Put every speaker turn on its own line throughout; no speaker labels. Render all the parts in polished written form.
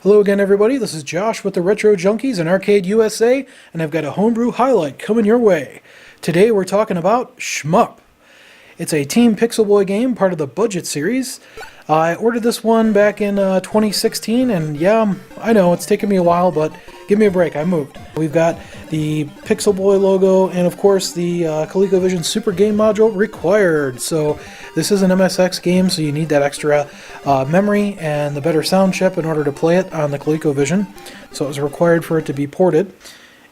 Hello again everybody, this is Josh with the Retro Junkies and Arcade USA, and I've got a homebrew highlight coming your way. Today we're talking about SHMUP. It's a Team Pixelboy game, part of the Budget series. I ordered this one back in 2016, and yeah, I know it's taken me a while, but give me a break, I moved. We've got the Pixelboy logo, and of course the ColecoVision Super Game Module required. So this is an MSX game, so you need that extra memory and the better sound chip in order to play it on the ColecoVision. So it was required for it to be ported.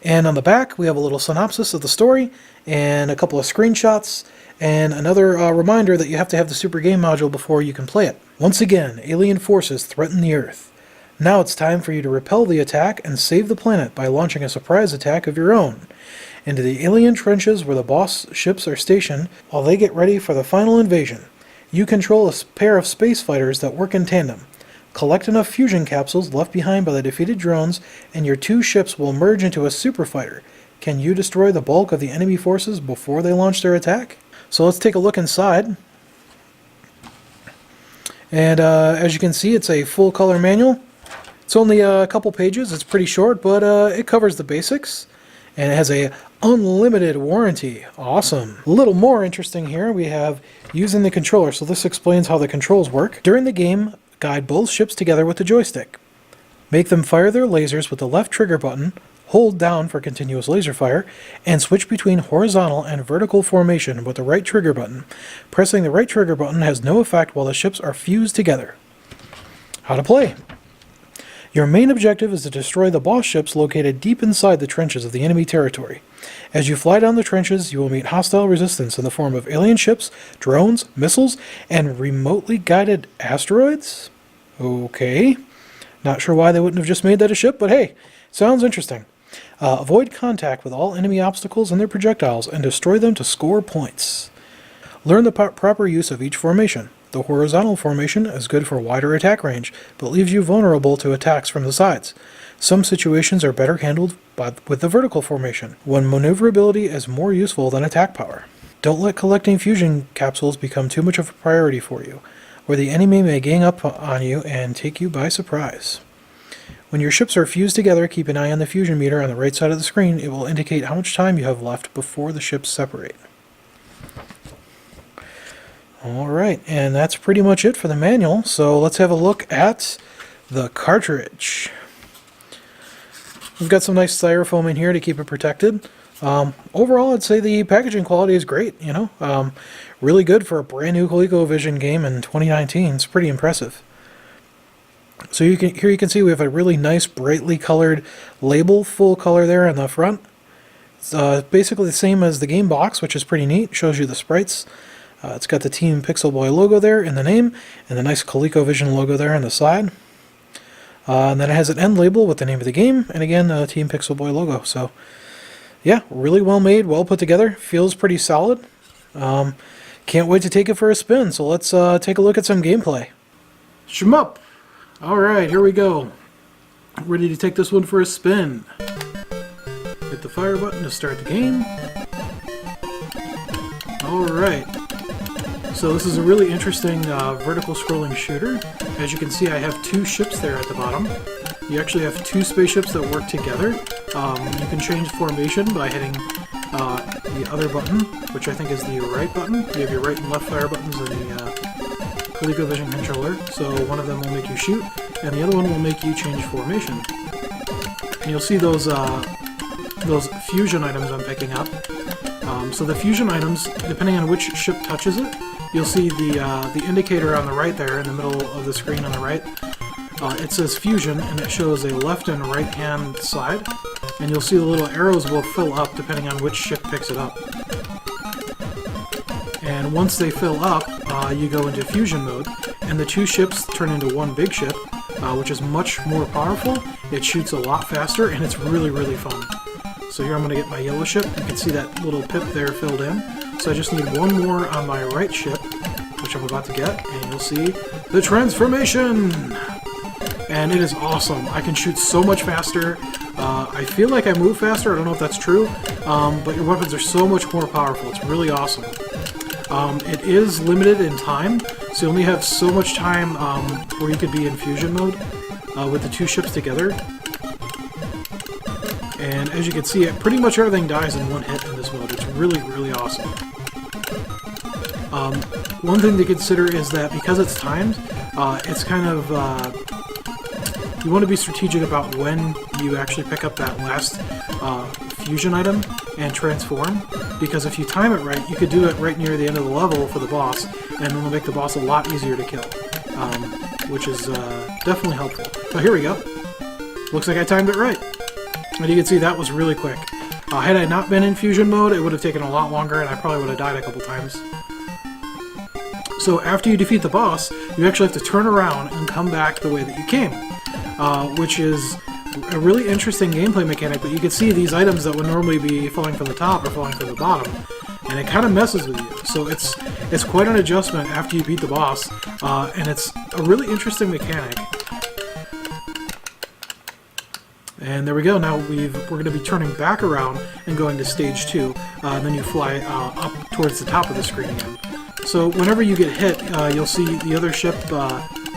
And on the back, we have a little synopsis of the story, and a couple of screenshots, and another reminder that you have to have the Super Game Module before you can play it. Once again, alien forces threaten the Earth. Now it's time for you to repel the attack and save the planet by launching a surprise attack of your own into the alien trenches where the boss ships are stationed while they get ready for the final invasion. You control a pair of space fighters that work in tandem. Collect enough fusion capsules left behind by the defeated drones, and your two ships will merge into a super fighter. Can you destroy the bulk of the enemy forces before they launch their attack? So let's take a look inside. And as you can see, it's a full color manual. It's only a couple pages, it's pretty short, but it covers the basics. And it has a unlimited warranty. Awesome. A little more interesting here, we have using the controller. So this explains how the controls work. During the game, guide both ships together with the joystick. Make them fire their lasers with the left trigger button, hold down for continuous laser fire, and switch between horizontal and vertical formation with the right trigger button. Pressing the right trigger button has no effect while the ships are fused together. How to play. Your main objective is to destroy the boss ships located deep inside the trenches of the enemy territory. As you fly down the trenches, you will meet hostile resistance in the form of alien ships, drones, missiles, and remotely guided asteroids? Okay. Not sure why they wouldn't have just made that a ship, but hey, sounds interesting. Avoid contact with all enemy obstacles and their projectiles and destroy them to score points. Learn the proper use of each formation. The horizontal formation is good for wider attack range, but leaves you vulnerable to attacks from the sides. Some situations are better handled with the vertical formation, when maneuverability is more useful than attack power. Don't let collecting fusion capsules become too much of a priority for you, where the enemy may gang up on you and take you by surprise. When your ships are fused together, keep an eye on the fusion meter on the right side of the screen. It will indicate how much time you have left before the ships separate. Alright, and that's pretty much it for the manual, so let's have a look at the cartridge. We've got some nice styrofoam in here to keep it protected. Overall, I'd say the packaging quality is great, you know. Really good for a brand new ColecoVision game in 2019. It's pretty impressive. So here you can see we have a really nice brightly colored label, full color there on the front. It's basically the same as the game box, which is pretty neat. Shows you the sprites. It's got the Team Pixelboy logo there in the name, and the nice ColecoVision logo there on the side. And then it has an end label with the name of the game, and again, the Team Pixelboy logo. So, yeah, really well made, well put together. Feels pretty solid. Can't wait to take it for a spin, so let's take a look at some gameplay. SHMUP! Alright, here we go. Ready to take this one for a spin. Hit the fire button to start the game. Alright. So this is a really interesting vertical scrolling shooter. As you can see, I have two ships there at the bottom. You actually have two spaceships that work together. You can change formation by hitting the other button, which I think is the right button. You have your right and left fire buttons in the ColecoVision controller. So one of them will make you shoot, and the other one will make you change formation. And you'll see those fusion items I'm picking up. So the fusion items, depending on which ship touches it, you'll see the indicator on the right there in the middle of the screen on the right. It says fusion, and it shows a left and right hand side. And you'll see the little arrows will fill up depending on which ship picks it up. And once they fill up, you go into fusion mode, and the two ships turn into one big ship, which is much more powerful. It shoots a lot faster, and it's really, really fun. So here I'm going to get my yellow ship. You can see that little pip there filled in. So I just need one more on my right ship, which I'm about to get, and you'll see the transformation! And it is awesome. I can shoot so much faster. I feel like I move faster. I don't know if that's true, but your weapons are so much more powerful. It's really awesome. It is limited in time, so you only have so much time where you could be in fusion mode. with the two ships together. And as you can see, pretty much everything dies in one hit in this mode. It's really, really awesome. One thing to consider is that because it's timed, it's kind of... you want to be strategic about when you actually pick up that last fusion item and transform, because if you time it right, you could do it right near the end of the level for the boss, and it'll make the boss a lot easier to kill, which is definitely helpful. But here we go. Looks like I timed it right. And you can see that was really quick. Had I not been in fusion mode, it would have taken a lot longer, and I probably would have died a couple times. So after you defeat the boss, you actually have to turn around and come back the way that you came, which is a really interesting gameplay mechanic. But you can see these items that would normally be falling from the top or falling from the bottom, and it kind of messes with you. So it's quite an adjustment after you beat the boss, and it's a really interesting mechanic. And there we go. Now we're going to be turning back around and going to stage 2, and then you fly up towards the top of the screen again. So whenever you get hit, you'll see the other ship,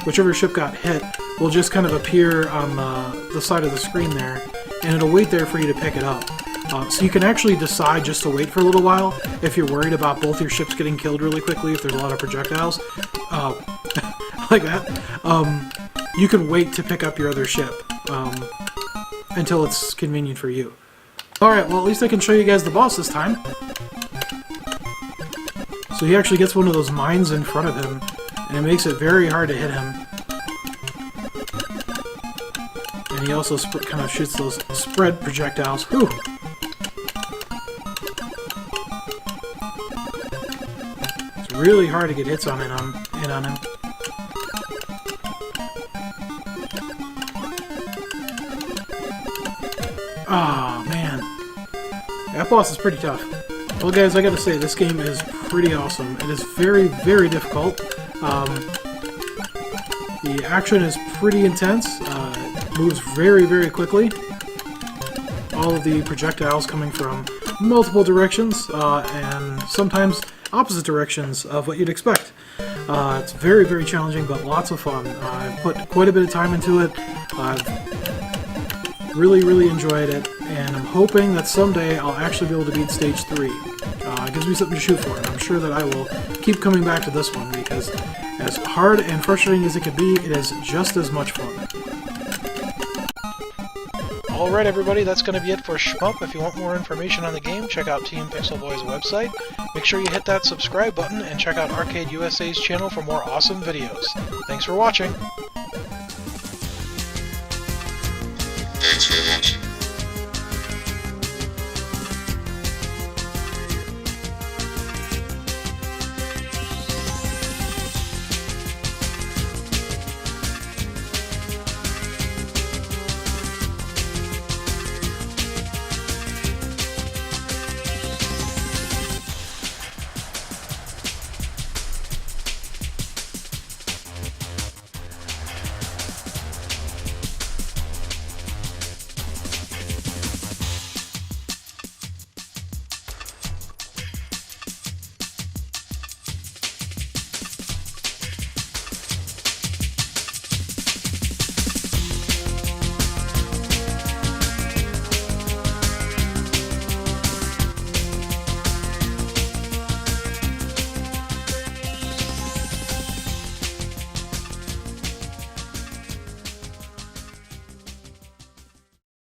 whichever ship got hit, will just kind of appear on the side of the screen there, and it'll wait there for you to pick it up. So you can actually decide just to wait for a little while if you're worried about both your ships getting killed really quickly, if there's a lot of projectiles, like that. You can wait to pick up your other ship until it's convenient for you. Alright, well at least I can show you guys the boss this time. So he actually gets one of those mines in front of him, and it makes it very hard to hit him. And he also kind of shoots those spread projectiles. Whew! It's really hard to get hits on him. Oh man, that boss is pretty tough. Well guys, I gotta say, this game is pretty awesome. It is very, very difficult. The action is pretty intense. It moves very, very quickly. All of the projectiles coming from multiple directions, and sometimes opposite directions of what you'd expect. It's very, very challenging, but lots of fun. I've put quite a bit of time into it. I've really, really enjoyed it, and I'm hoping that someday I'll actually be able to beat Stage 3. It gives me something to shoot for, and I'm sure that I will keep coming back to this one, because as hard and frustrating as it could be, it is just as much fun. Alright everybody, that's going to be it for SHMUP. If you want more information on the game, check out Team Pixelboy's website. Make sure you hit that subscribe button, and check out Arcade USA's channel for more awesome videos. Thanks for watching!